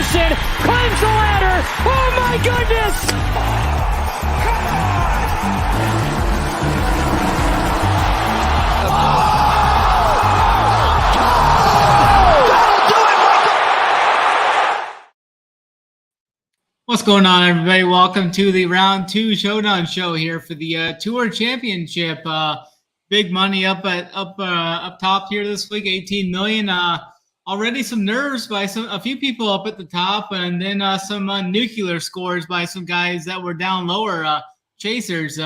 Peterson climbs the ladder. Oh my goodness! What's going on, everybody? Welcome to the Round 2 Showdown show here for the Tour Championship. Big money up top here this week, 18 million. Already some nerves by a few people up at the top, and then some nuclear scores by some guys that were down lower, chasers.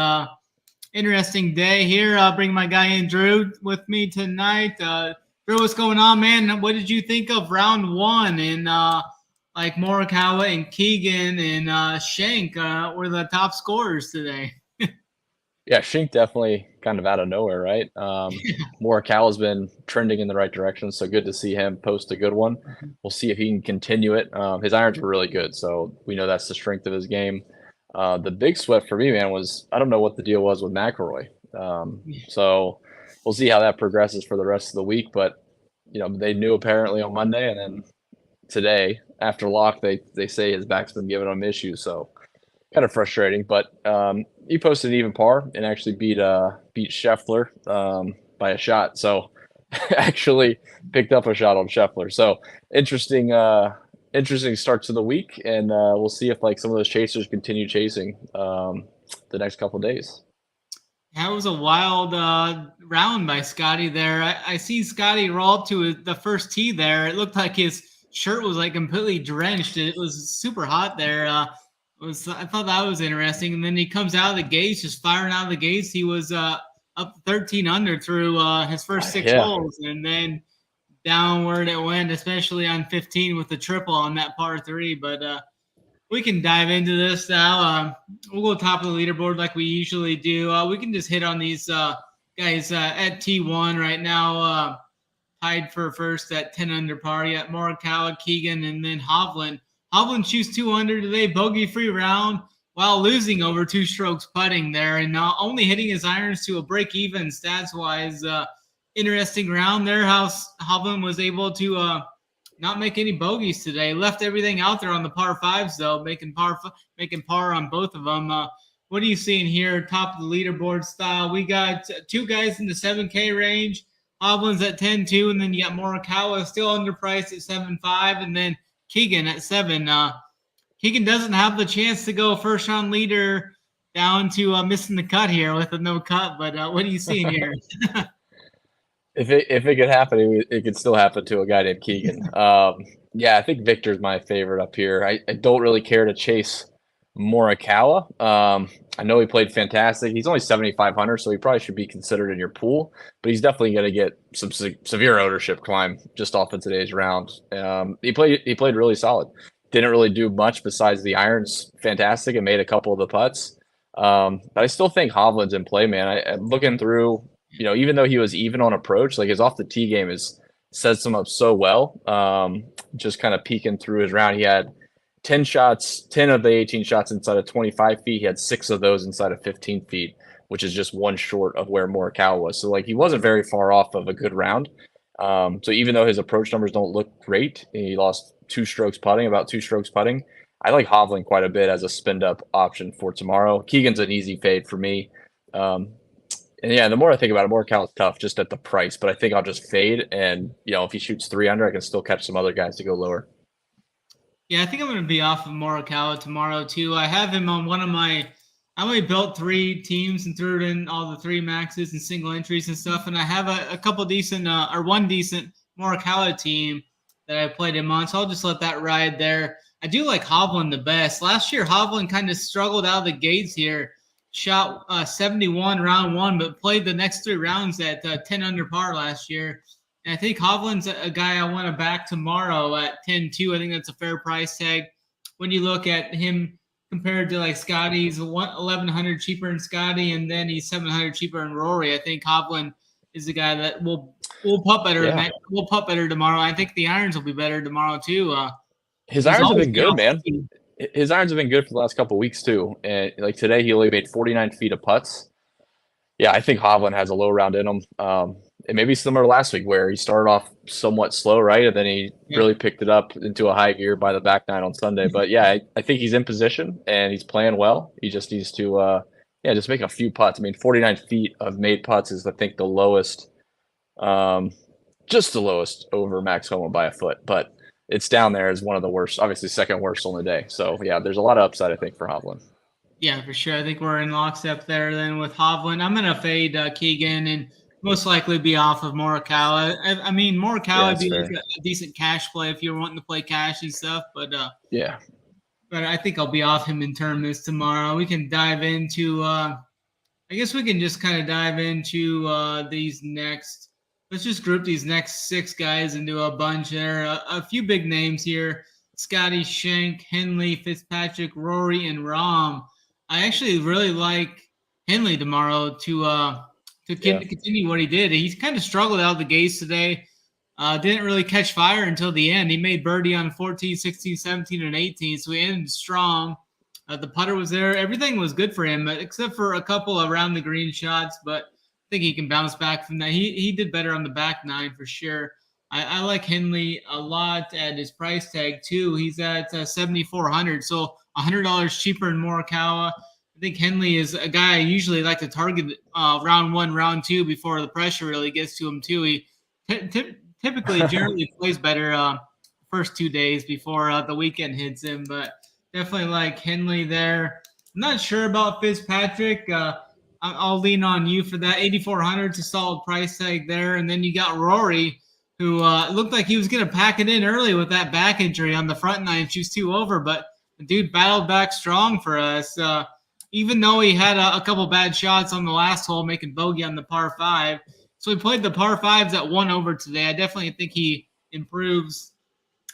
Interesting day here. Bring my guy in, Drew, with me tonight. Drew, what's going on, man? What did you think of round 1 in like Morikawa and Keegan and Shank were the top scorers today? Yeah, Shank definitely kind of out of nowhere, right? Morikawa's been trending in the right direction, so good to see him post a good one. We'll see if he can continue it. His irons were really good, so we know that's the strength of his game. The big sweat for me, man, was I don't know what the deal was with McIlroy. So we'll see how that progresses for the rest of the week. But, you know, they knew apparently on Monday, and then today after lock they say his back's been giving him issues, so kind of frustrating. But he posted an even par and actually beat Scheffler by a shot, so actually picked up a shot on Scheffler. So interesting start to the week, and we'll see if like some of those chasers continue chasing the next couple of days. That was a wild round by Scotty there. I see Scotty roll up to the first tee there. It looked like his shirt was like completely drenched. It was super hot there. I thought that was interesting. And then he comes out of the gates, just firing out of the gates. He was up 13 under through his first 6 holes, and then downward it went, especially on 15 with the triple on that par 3. But we can dive into this now. We'll go top of the leaderboard like we usually do. We can just hit on these guys at T1 right now. Tied for first at 10 under par. You got Morikawa, Keegan, and then Hovland. Hovland shoots 2 under today, bogey-free round, while losing over 2 strokes putting there, and only hitting his irons to a break-even stats-wise. Interesting round there. How Hovland was able to not make any bogeys today. Left everything out there on the par 5s, though, making par on both of them. What are you seeing here? Top of the leaderboard style. We got 2 guys in the 7K range. Hovland's at 10-2, and then you got Morikawa still underpriced at 7.5, and then Keegan at 7. Keegan doesn't have the chance to go first round leader down to missing the cut here with a no cut, but what are you seeing here? If it could happen, it could still happen to a guy named Keegan. Yeah, I think Victor's my favorite up here. I don't really care to chase Morikawa. I know he played fantastic. He's only 7,500, so he probably should be considered in your pool, but he's definitely going to get some severe ownership climb just off of today's round. He played really solid. Didn't really do much besides the irons fantastic and made a couple of the putts. But I still think Hovland's in play, man. I'm looking through, you know, even though he was even on approach, like his off the tee game sets him up so well. Just kind of peeking through his round, he had 10 of the 18 shots inside of 25 feet. He had 6 of those inside of 15 feet, which is just 1 short of where Morikawa was. So like he wasn't very far off of a good round. So even though his approach numbers don't look great, he lost 2 strokes putting, about 2 strokes putting. I like Hovland quite a bit as a spin up option for tomorrow. Keegan's an easy fade for me. And yeah, the more I think about it, Morikawa's tough just at the price, but I think I'll just fade. And, you know, if he shoots 3 under, I can still catch some other guys to go lower. Yeah, I think I'm going to be off of Morikawa tomorrow, too. I have him on one of my – I only built 3 teams and threw it in all the 3 maxes and single entries and stuff, and I have a couple decent or 1 decent Morikawa team that I played him on, so I'll just let that ride there. I do like Hovland the best. Last year, Hovland kind of struggled out of the gates here. Shot 71 round 1, but played the next 3 rounds at 10 under par last year. And I think Hovland's a guy I want to back tomorrow at 10-2. I think that's a fair price tag. When you look at him compared to like Scotty's 1,100 cheaper than Scotty, and then he's 700 cheaper than Rory, I think Hovland is the guy that will putt better. Yeah. Will putt better tomorrow. I think the irons will be better tomorrow too. His irons have been good, man. His irons have been good for the last couple of weeks too. And like today, he only made 49 feet of putts. Yeah, I think Hovland has a low round in him. and maybe similar to last week where he started off somewhat slow, right? And then he really picked it up into a high gear by the back nine on Sunday. But yeah, I think he's in position and he's playing well. He just needs to, just make a few putts. I mean, 49 feet of made putts is, I think, the lowest, just the lowest over Max Homa by a foot. But it's down there as one of the worst, obviously second worst on the day. So yeah, there's a lot of upside, I think, for Hovland. Yeah, for sure. I think we're in lockstep there then with Hovland. I'm going to fade Keegan and most likely be off of Morikawa. I mean, Morikawa would be like a decent cash play if you're wanting to play cash and stuff. But but I think I'll be off him in tournaments tomorrow. We can dive into I guess we can just kind of dive into these next. Let's just group these next 6 guys into a bunch. There are a few big names here: Scotty, Shank, Henley, Fitzpatrick, Rory, and Rahm. I actually really like Henley tomorrow to continue what he did. He's kind of struggled out of the gates today. Didn't really catch fire until the end. He made birdie on 14, 16, 17, and 18, so he ended strong. The putter was there. Everything was good for him, except for a couple around the green shots, but I think he can bounce back from that. He did better on the back nine for sure. I like Henley a lot at his price tag too. He's at 7,400, so $100 cheaper than Morikawa. I think Henley is a guy I usually like to target round 1, round 2 before the pressure really gets to him too. He typically generally plays better first 2 days before the weekend hits him, but definitely like Henley there. I'm not sure about Fitzpatrick. I'll lean on you for that. 8,400 is a solid price tag there, and then you got Rory, who looked like he was going to pack it in early with that back injury on the front nine. She was 2 over, but the dude battled back strong for us. Even though he had a couple bad shots on the last hole, making bogey on the par 5. So he played the par 5s at 1 over today. I definitely think he improves.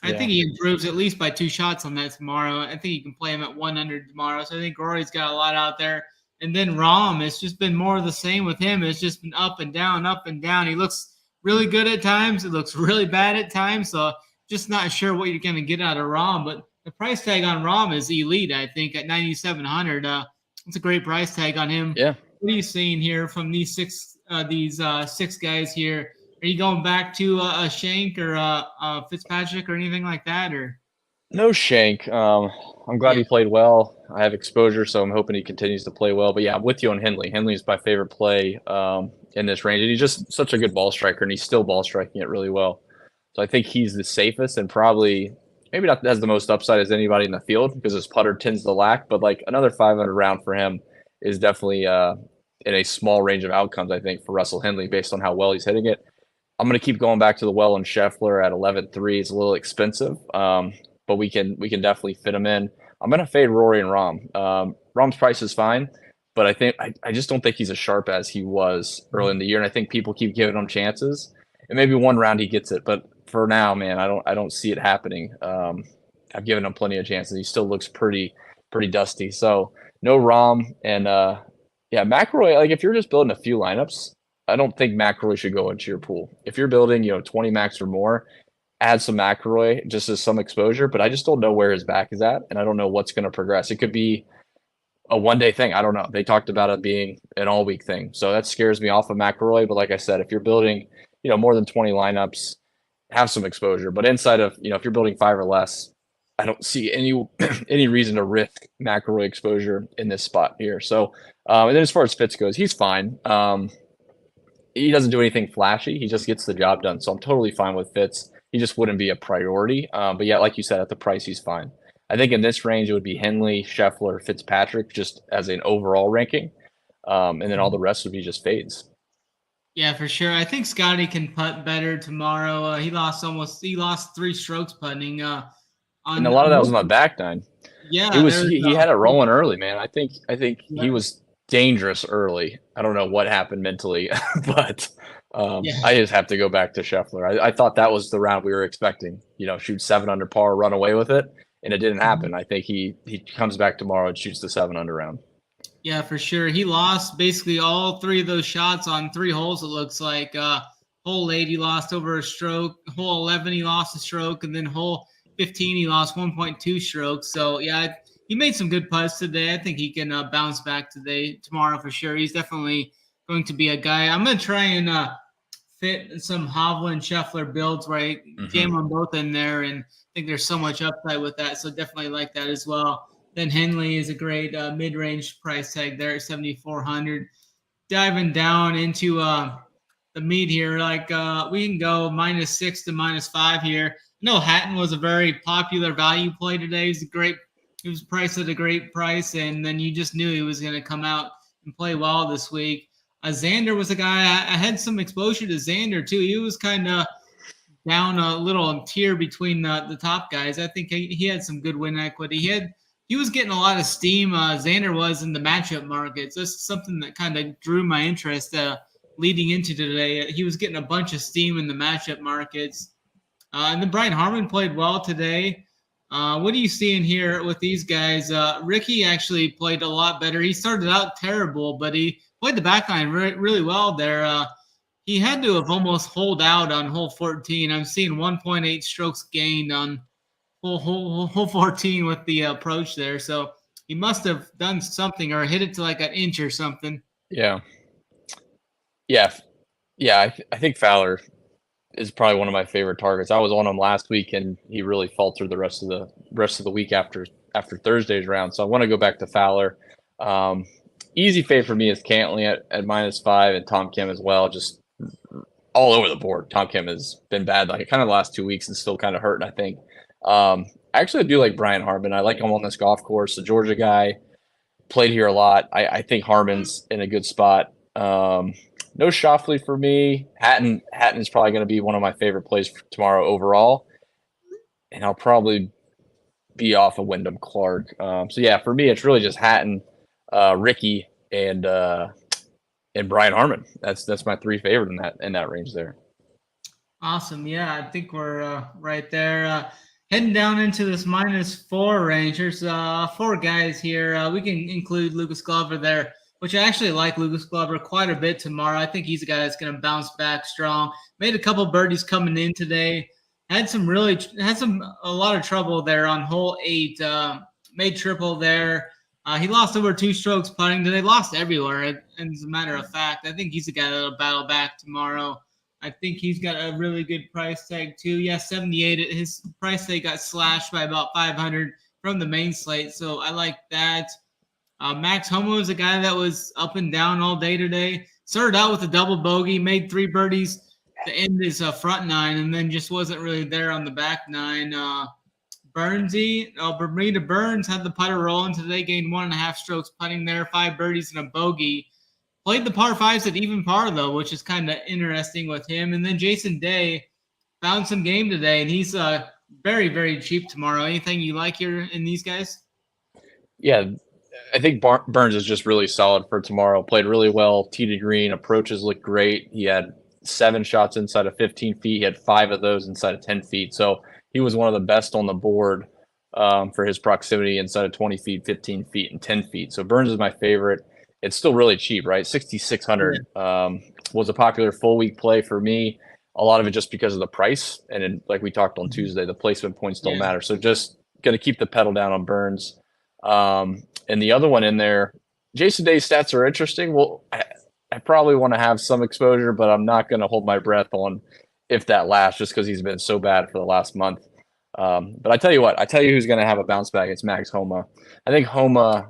I think he improves at least by 2 shots on that tomorrow. I think you can play him at 100 tomorrow. So I think Rory's got a lot out there. And then Rahm, it's just been more of the same with him. It's just been up and down, up and down. He looks really good at times. It looks really bad at times. So just not sure what you're going to get out of Rahm. But the price tag on Rahm is elite, I think, at 9,700. It's a great price tag on him. Yeah. What are you seeing here from these 6 guys here? Are you going back to a Shank or a Fitzpatrick or anything like that? Or no Shank. I'm glad he played well. I have exposure, so I'm hoping he continues to play well. But yeah, I'm with you on Henley. Henley is my favorite play in this range, and he's just such a good ball striker, and he's still ball striking it really well. So I think he's the safest and probably maybe not has the most upside as anybody in the field because his putter tends to lack. But like another 500 round for him is definitely in a small range of outcomes, I think, for Russell Henley based on how well he's hitting it. I'm going to keep going back to the well and Scheffler at 11.3. It's a little expensive, but we can definitely fit him in. I'm going to fade Rory and Rahm. Rahm's price is fine, but I just don't think he's as sharp as he was early in the year, and I think people keep giving him chances. And maybe one round he gets it, but for now, man, I don't see it happening. I've given him plenty of chances. He still looks pretty dusty. So no Rahm and McIlroy. Like if you're just building a few lineups, I don't think McIlroy should go into your pool. If you're building, 20 max or more, add some McIlroy just as some exposure. But I just don't know where his back is at, and I don't know what's going to progress. It could be a one-day thing. I don't know. They talked about it being an all-week thing, so that scares me off of McIlroy. But like I said, if you're building, more than 20 lineups, have some exposure. But inside of, if you're building 5 or less, I don't see any reason to risk McIlroy exposure in this spot here. So, and then as far as Fitz goes, he's fine. He doesn't do anything flashy. He just gets the job done. So I'm totally fine with Fitz. He just wouldn't be a priority. But yeah, like you said, at the price, he's fine. I think in this range, it would be Henley, Scheffler, Fitzpatrick, just as an overall ranking. And then all the rest would be just fades. Yeah, for sure. I think Scotty can putt better tomorrow. He lost 3 strokes putting. And a lot of that was on the back nine. Yeah, he had it rolling early, man. I think he was dangerous early. I don't know what happened mentally, but I just have to go back to Scheffler. I thought that was the round we were expecting. Shoot 7 under par, run away with it, and it didn't happen. I think he comes back tomorrow and shoots the 7 under round. Yeah, for sure. He lost basically all 3 of those shots on 3 holes. It looks like hole 8 he lost over a stroke, hole 11 he lost a stroke, and then hole 15 he lost 1.2 strokes. So yeah, he made some good putts today. I think he can bounce back tomorrow for sure. He's definitely going to be a guy. I'm going to try and fit some Hovland Scheffler builds where I jam them both in there, and I think there's so much upside with that. So definitely like that as well. Then Henley is a great mid-range price tag there at 7,400. Diving down into the meat here, we can go -6 to -5 here. No, Hatton was a very popular value play today. He was priced at a great price, and then you just knew he was going to come out and play well this week. Xander was a guy I had some exposure to. Xander too. He was kind of down a little tier between the top guys. I think he had some good win equity. He was getting a lot of steam. Xander was in the matchup markets. That's something that kind of drew my interest leading into today. He was getting a bunch of steam in the matchup markets. And then Brian Harman played well today. What are you seeing here with these guys? Ricky actually played a lot better. He started out terrible, but he played the backline really well there. He had to have almost holed out on hole 14. I'm seeing 1.8 strokes gained on hole 14 with the approach there. So he must have done something or hit it to like an inch or something. Yeah. I think Fowler is probably one of my favorite targets. I was on him last week, and he really faltered the rest of the week after Thursday's round. So I want to go back to Fowler. Easy fade for me is Cantley at -5 and Tom Kim as well. Just all over the board. Tom Kim has been bad like kind of the last 2 weeks and still kind of hurting, I think. Actually, I do like Brian Harman. I like him on this golf course. The Georgia guy played here a lot. I think Harman's in a good spot. No Schauffele for me. Hatton is probably going to be one of my favorite plays for tomorrow overall. And I'll probably be off of Wyndham Clark. For me, it's really just Hatton, Ricky, and Brian Harman. That's my three favorite in that range there. Awesome. Yeah, I think we're right there. Heading down into this -4 range. There's 4 guys here. We can include Lucas Glover there, which I actually like Lucas Glover quite a bit tomorrow. I think he's a guy that's going to bounce back strong. Made a couple birdies coming in today. Had a lot of trouble there on hole 8. Made triple there. He lost over 2 strokes putting today. Lost everywhere. And as a matter of fact, I think he's a guy that'll battle back tomorrow. I think he's got a really good price tag too. Yeah, 78. His price tag got slashed by about 500 from the main slate, so I like that. Max Homa is a guy that was up and down all day today. Started out with a double bogey, made 3 birdies to end his front 9, and then just wasn't really there on the back 9. Bermuda Burns had the putter rolling today, gained 1.5 strokes putting there, 5 birdies and a bogey. Played the par 5s at even par, though, which is kind of interesting with him. And then Jason Day found some game today, and he's very, very cheap tomorrow. Anything you like here in these guys? Yeah, I think Burns is just really solid for tomorrow. Played really well, tee to green, approaches looked great. He had 7 shots inside of 15 feet. He had 5 of those inside of 10 feet. So he was one of the best on the board for his proximity inside of 20 feet, 15 feet, and 10 feet. So Burns is my favorite. It's still really cheap, right? 6,600 was a popular full week play for me. A lot of it just because of the price. And then, like we talked on Tuesday, the placement points don't matter. So just going to keep the pedal down on Burns. And the other one in there, Jason Day's stats are interesting. Well, I probably want to have some exposure, but I'm not going to hold my breath on if that lasts just because he's been so bad for the last month. But I tell you who's going to have a bounce back. It's Max Homa. I think Homa,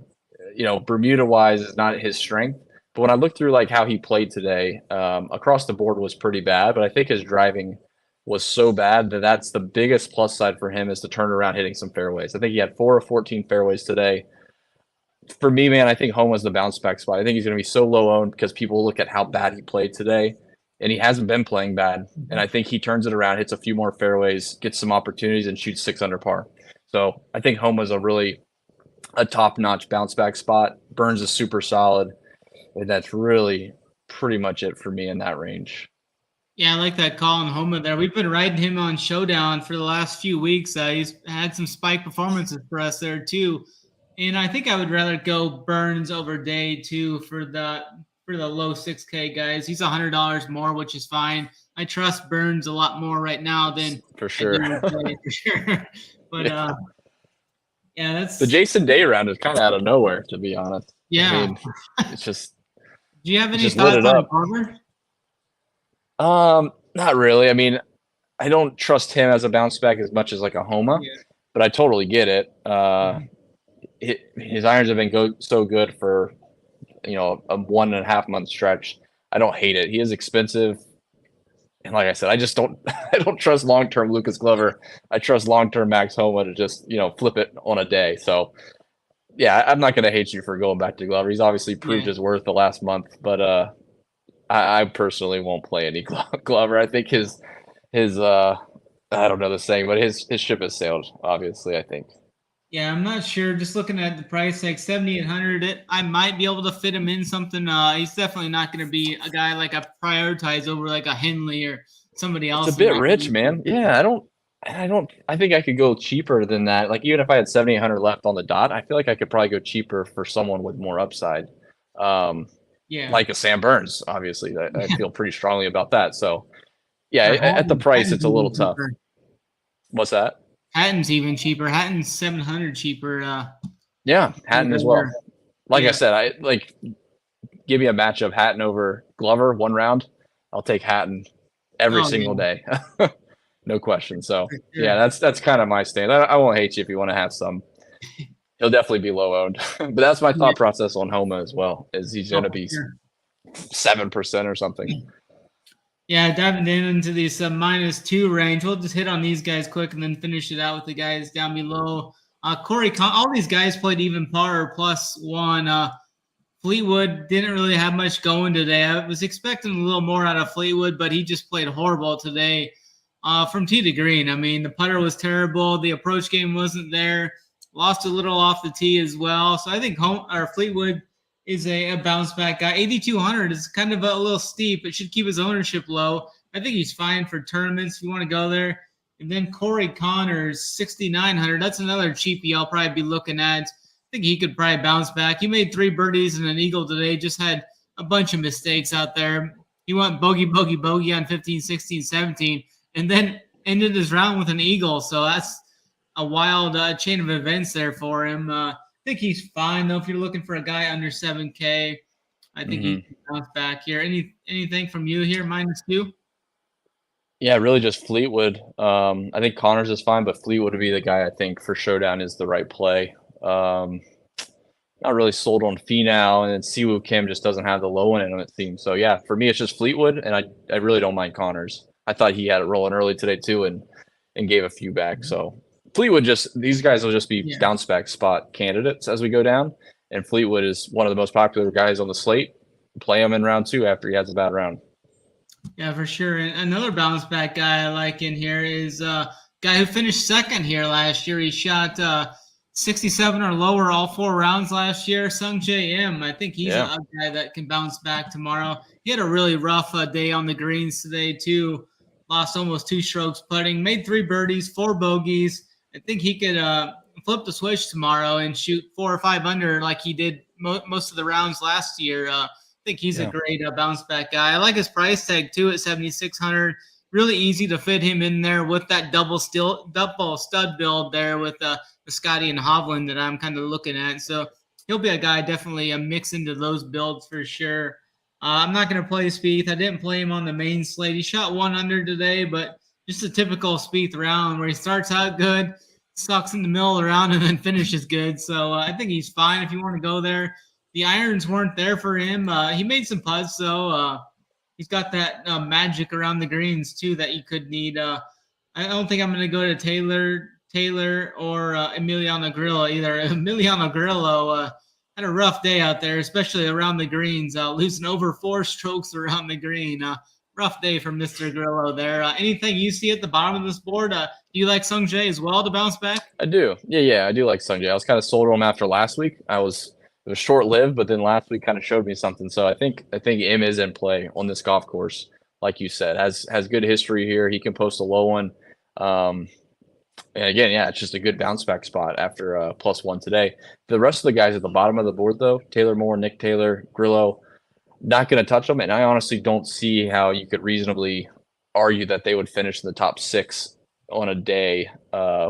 Bermuda-wise is not his strength. But when I looked through how he played today, across the board was pretty bad. But I think his driving was so bad that's the biggest plus side for him is to turn around hitting some fairways. I think he had 4 of 14 fairways today. For me, man, I think Homa's the bounce back spot. I think he's going to be so low owned because people look at how bad he played today. And he hasn't been playing bad. And I think he turns it around, hits a few more fairways, gets some opportunities, and shoots 6 under par. So I think Homa's a top-notch bounce-back spot. Burns is super solid, and that's really pretty much it for me in that range. Yeah, I like that call on Homa there. We've been riding him on Showdown for the last few weeks. He's had some spike performances for us there too, and I think I would rather go Burns over Day too for the low 6K guys. He's $100 more, which is fine. I trust Burns a lot more right now than for sure. Day, for sure. But yeah, that's the Jason Day round is kind of out of nowhere, to be honest. Yeah, I mean, it's just. Do you have any thoughts on Glover? Not really. I mean, I don't trust him as a bounce back as much as like a Homa, but I totally get it. His irons have been so good for a 1.5 month stretch. I don't hate it. He is expensive, and like I said, I just don't I don't trust long term Lucas Glover. I trust long term Max Homa to just flip it on a day. So yeah, I'm not going to hate you for going back to Glover. He's obviously proved his worth the last month, but I personally won't play any Glover. I think his I don't know the saying, but his ship has sailed. Obviously, I think. Yeah, I'm not sure. Just looking at the price tag, 7,800. I might be able to fit him in something. He's definitely not going to be a guy like I prioritize over like a Henley or somebody else. It's a bit rich, man. Yeah, I think I could go cheaper than that. Like even if I had 7,800 left on the dot, I feel like I could probably go cheaper for someone with more upside. Like a Sam Burns, obviously. I feel pretty strongly about that. So yeah, at the price, it's a little tough. What's that? Hatton's even cheaper. Hatton's 700 cheaper. Yeah, Hatton as well. Like I said, I like give me a matchup Hatton over Glover 1 round. I'll take Hatton every single day. No question. So yeah, that's kind of my stand. I won't hate you if you want to have some. He'll definitely be low owned. But that's my thought process on Homa as well, is he's gonna be 7% or something. Yeah, diving into these -2 range. We'll just hit on these guys quick and then finish it out with the guys down below. Corey, all these guys played even par or +1. Fleetwood didn't really have much going today. I was expecting a little more out of Fleetwood, but he just played horrible today from tee to green. I mean, the putter was terrible. The approach game wasn't there. Lost a little off the tee as well. So I think Fleetwood is a bounce back guy. 8,200 is kind of a little steep. It should keep his ownership low. I think he's fine for tournaments if you want to go there. And then Corey Connors, 6,900. That's another cheapie I'll probably be looking at. I think he could probably bounce back. He made 3 birdies and an eagle today. Just had a bunch of mistakes out there. He went bogey on 15, 16, 17, and then ended his round with an eagle. So that's a wild chain of events there for him. I think he's fine, though, if you're looking for a guy under 7K. I think he can bounce back here. Anything from you here, -2? Yeah, really just Fleetwood. I think Connors is fine, but Fleetwood would be the guy I think for Showdown is the right play. Not really sold on Finau, and then Siwoo Kim just doesn't have the low end on it seems. So yeah, for me it's just Fleetwood, and I really don't mind Connors. I thought he had it rolling early today too, and gave a few back. So Fleetwood these guys will just be bounce back spot candidates as we go down, and Fleetwood is one of the most popular guys on the slate. Play him in round 2 after he has a bad round. Yeah, for sure. And another bounce back guy I like in here is a guy who finished second here last year. He shot 67 or lower all 4 rounds last year. Sungjae Im. I think he's a guy that can bounce back tomorrow. He had a really rough day on the greens today too. Lost almost 2 strokes putting. Made 3 birdies, 4 bogeys. I think he could flip the switch tomorrow and shoot 4 or 5 under like he did most of the rounds last year. I think he's a great bounce back guy. I like his price tag too at 7,600. Really easy to fit him in there with that double stud build there with Scotty and Hovland that I'm kind of looking at. So he'll be a guy definitely mix into those builds for sure. I'm not going to play Spieth. I didn't play him on the main slate. He shot 1 under today, but just a typical Spieth round where he starts out good, sucks in the middle of the round, and then finishes good. So I think he's fine if you want to go there. The irons weren't there for him. He made some putts, though. He's got that magic around the greens, too, that you could need. I don't think I'm going to go to Taylor or Emiliano Grillo either. Emiliano Grillo had a rough day out there, especially around the greens, losing over 4 strokes around the green. Rough day for Mr. Grillo there. Anything you see at the bottom of this board? Do you like Sungjae as well to bounce back? I do. Yeah, I do like Sungjae. I was kind of sold on him after last week. It was short-lived, but then last week kind of showed me something. So I think Im is in play on this golf course, like you said. Has good history here. He can post a low one. And again, it's just a good bounce back spot after +1 today. The rest of the guys at the bottom of the board, though, Taylor Moore, Nick Taylor, Grillo, not going to touch them. And I honestly don't see how you could reasonably argue that they would finish in the top 6 on a day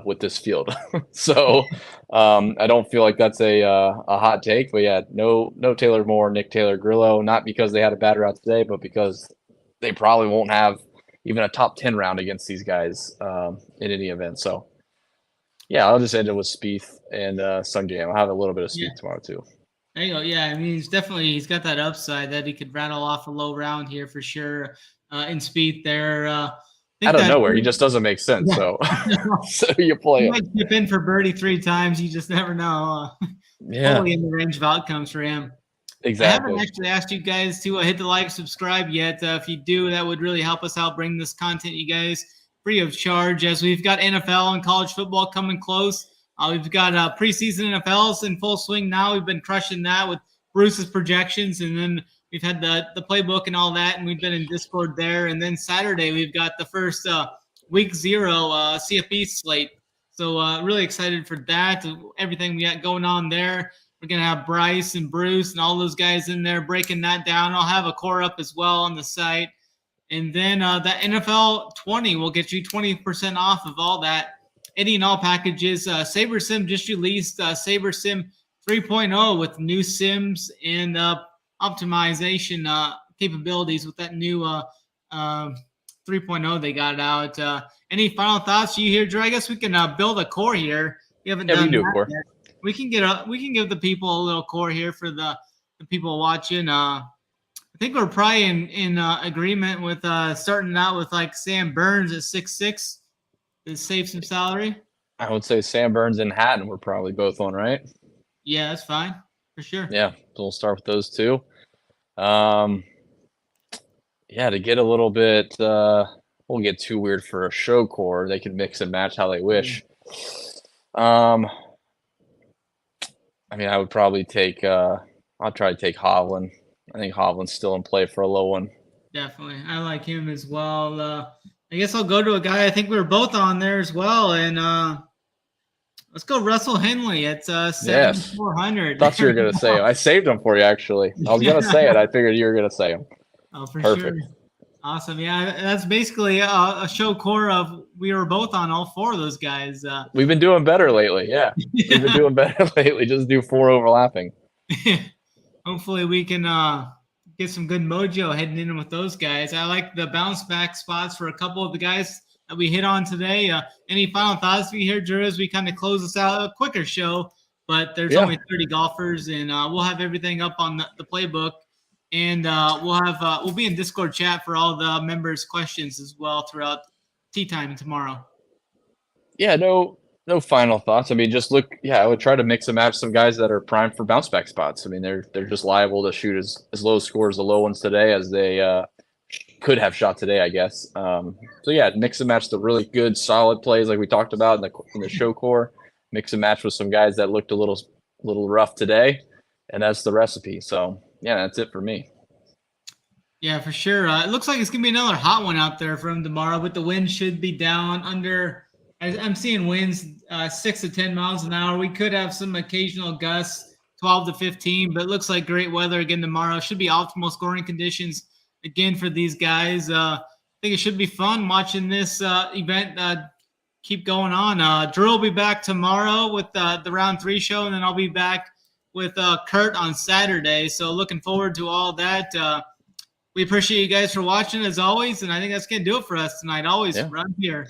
with this field. So I don't feel like that's a hot take. But yeah, no Taylor Moore, Nick Taylor, Grillo, not because they had a bad route today, but because they probably won't have even a top 10 round against these guys in any event. So, yeah, I'll just end it with Spieth and Sung Jae. I'll have a little bit of Spieth tomorrow too. There you go. Yeah, I mean, he's got that upside that he could rattle off a low round here for sure. In Spieth there. Out of nowhere, he just doesn't make sense. So, so you play him. He might chip in for birdie 3 times. You just never know. Totally in the range of outcomes for him. Exactly. I haven't actually asked you guys to hit the like, subscribe yet. If you do, that would really help us out bring this content you guys free of charge, as we've got NFL and college football coming close. We've got preseason NFLs in full swing now. We've been crushing that with Bruce's projections, and then we've had the playbook and all that, and we've been in Discord there. And then Saturday, we've got the first week 0 CFB slate. So really excited for that, everything we got going on there. We're going to have Bryce and Bruce and all those guys in there breaking that down. I'll have a core up as well on the site. And then the NFL 20 will get you 20% off of all that. Any and all packages. SaberSim just released SaberSim 3.0 with new sims and optimization capabilities with that new 3.0 they got out. Any final thoughts you hear, Drew? I guess we can build a core here. We haven't done that core. yet. We can give the people a little core here for the people watching. I think we're probably in agreement with starting out with like Sam Burns at 6'6" to save some salary. I would say Sam Burns and Hatton we're probably both on, right? Yeah, that's fine for sure. Yeah, so we'll start with those two. Yeah, to get a little bit, won't get too weird for a show core. They can mix and match how they wish. I mean, I would probably take. I'll try to take Hovland. I think Hovland's still in play for a low one. Definitely, I like him as well. I guess I'll go to a guy I think we were both on there as well, and let's go Russell Henley at 7,400. Thought you were gonna say him. I saved him for you actually. I was gonna say it. I figured you were gonna say him. Oh, for Perfect. sure. Awesome. Yeah, that's basically a show core of we were both on all 4 of those guys. We've been doing better lately. Yeah. We've been doing better lately. Just do 4 overlapping. Hopefully we can get some good mojo heading in with those guys. I like the bounce back spots for a couple of the guys that we hit on today. Any final thoughts we hear, Drew, as we kind of close this out? A quicker show, but there's only 30 golfers, and we'll have everything up on the playbook. And we'll be in Discord chat for all the members' questions as well throughout tea time tomorrow. Yeah, no final thoughts. I mean, just look. Yeah, I would try to mix and match some guys that are primed for bounce back spots. I mean, they're just liable to shoot as low scores, the low ones today, as they could have shot today, I guess. So yeah, mix and match the really good, solid plays like we talked about in the show core. Mix and match with some guys that looked a little rough today, and that's the recipe. So. Yeah, that's it for me. Yeah, for sure. It looks like it's going to be another hot one out there for him tomorrow, but the wind should be down under – I'm seeing winds 6 to 10 miles an hour. We could have some occasional gusts, 12 to 15, but it looks like great weather again tomorrow. Should be optimal scoring conditions again for these guys. I think it should be fun watching this event keep going on. Drew will be back tomorrow with the round 3 show, and then I'll be back with Kurt on Saturday. So looking forward to all that. We appreciate you guys for watching as always. And I think that's going to do it for us tonight. Always run here.